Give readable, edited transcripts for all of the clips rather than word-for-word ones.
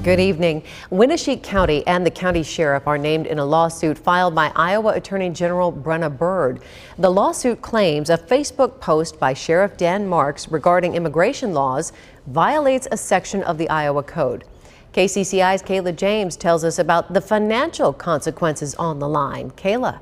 Good evening. Winneshiek County and the county sheriff are named in a lawsuit filed by Iowa Attorney General Brenna Bird. The lawsuit claims a Facebook post by Sheriff Dan Marks regarding immigration laws violates a section of the Iowa Code. KCCI's Kayla James tells us about the financial consequences on the line. Kayla.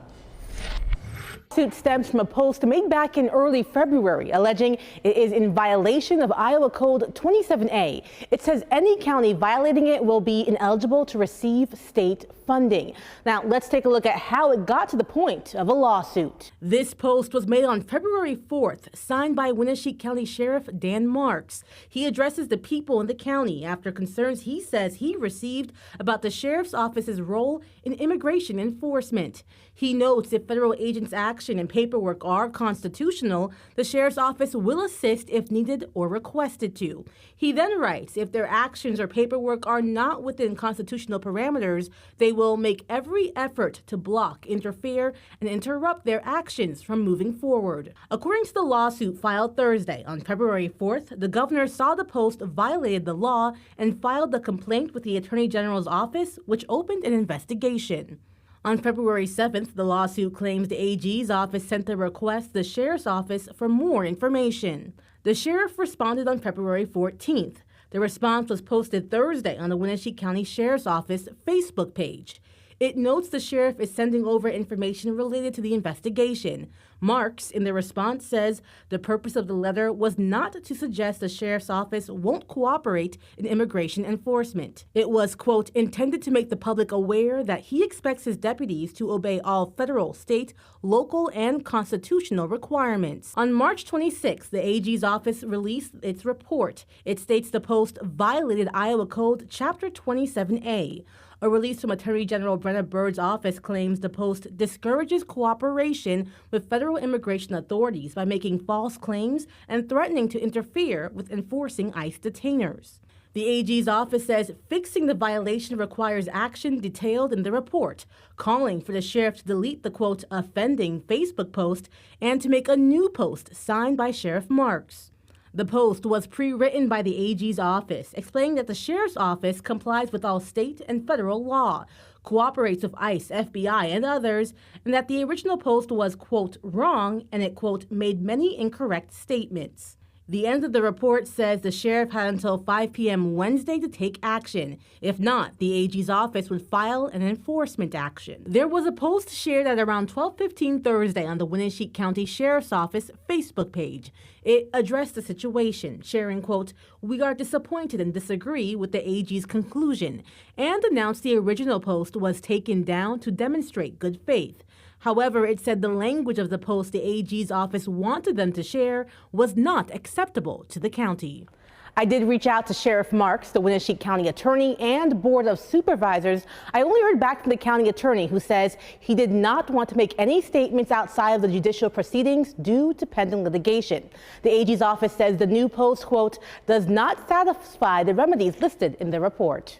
The suit stems from a post made back in early February alleging it is in violation of Iowa Code 27A. It says any county violating it will be ineligible to receive state funding. Now let's take a look at how it got to the point of a lawsuit. This post was made on February 4th, signed by Winneshiek County Sheriff Dan Marks. He addresses the people in the county after concerns he says he received about the sheriff's office's role in immigration enforcement. He notes if federal agents' action and paperwork are constitutional, the sheriff's office will assist if needed or requested to. He then writes if their actions or paperwork are not within constitutional parameters, they will make every effort to block, interfere, and interrupt their actions from moving forward. According to the lawsuit filed Thursday, on February 4th, the governor saw the post violated the law and filed the complaint with the Attorney General's office, which opened an investigation. On February 7th, the lawsuit claims the AG's office sent a request to the sheriff's office for more information. The sheriff responded on February 14th. The response was posted Thursday on the Winneshiek County Sheriff's Office Facebook page. It notes the sheriff is sending over information related to the investigation. Marks, in the response, says the purpose of the letter was not to suggest the sheriff's office won't cooperate in immigration enforcement. It was, quote, intended to make the public aware that he expects his deputies to obey all federal, state, local, and constitutional requirements. On March 26th, the AG's office released its report. It states the post violated Iowa Code Chapter 27A. A release from Attorney General Brenna Bird's office claims the post discourages cooperation with federal immigration authorities by making false claims and threatening to interfere with enforcing ICE detainers. The AG's office says fixing the violation requires action detailed in the report, calling for the sheriff to delete the, quote, offending Facebook post and to make a new post signed by Sheriff Marks. The post was pre-written by the AG's office, explaining that the sheriff's office complies with all state and federal law, cooperates with ICE, FBI, and others, and that the original post was, quote, wrong, and it, quote, made many incorrect statements. The end of the report says the sheriff had until 5 p.m. Wednesday to take action. If not, the AG's office would file an enforcement action. There was a post shared at around 12:15 Thursday on the Winneshiek County Sheriff's Office Facebook page. It addressed the situation, sharing, quote, we are disappointed and disagree with the AG's conclusion, and announced the original post was taken down to demonstrate good faith. However, it said the language of the post the AG's office wanted them to share was not acceptable to the county. I did reach out to Sheriff Marks, the Winneshiek County Attorney, and Board of Supervisors. I only heard back from the county attorney, who says he did not want to make any statements outside of the judicial proceedings due to pending litigation. The AG's office says the new post, quote, does not satisfy the remedies listed in the report.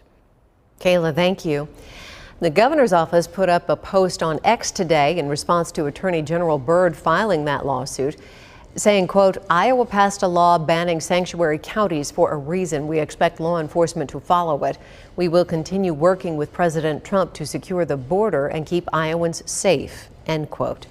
Kayla, thank you. The governor's office put up a post on X today in response to Attorney General Bird filing that lawsuit, saying, quote, Iowa passed a law banning sanctuary counties for a reason. We expect law enforcement to follow it. We will continue working with President Trump to secure the border and keep Iowans safe, end quote.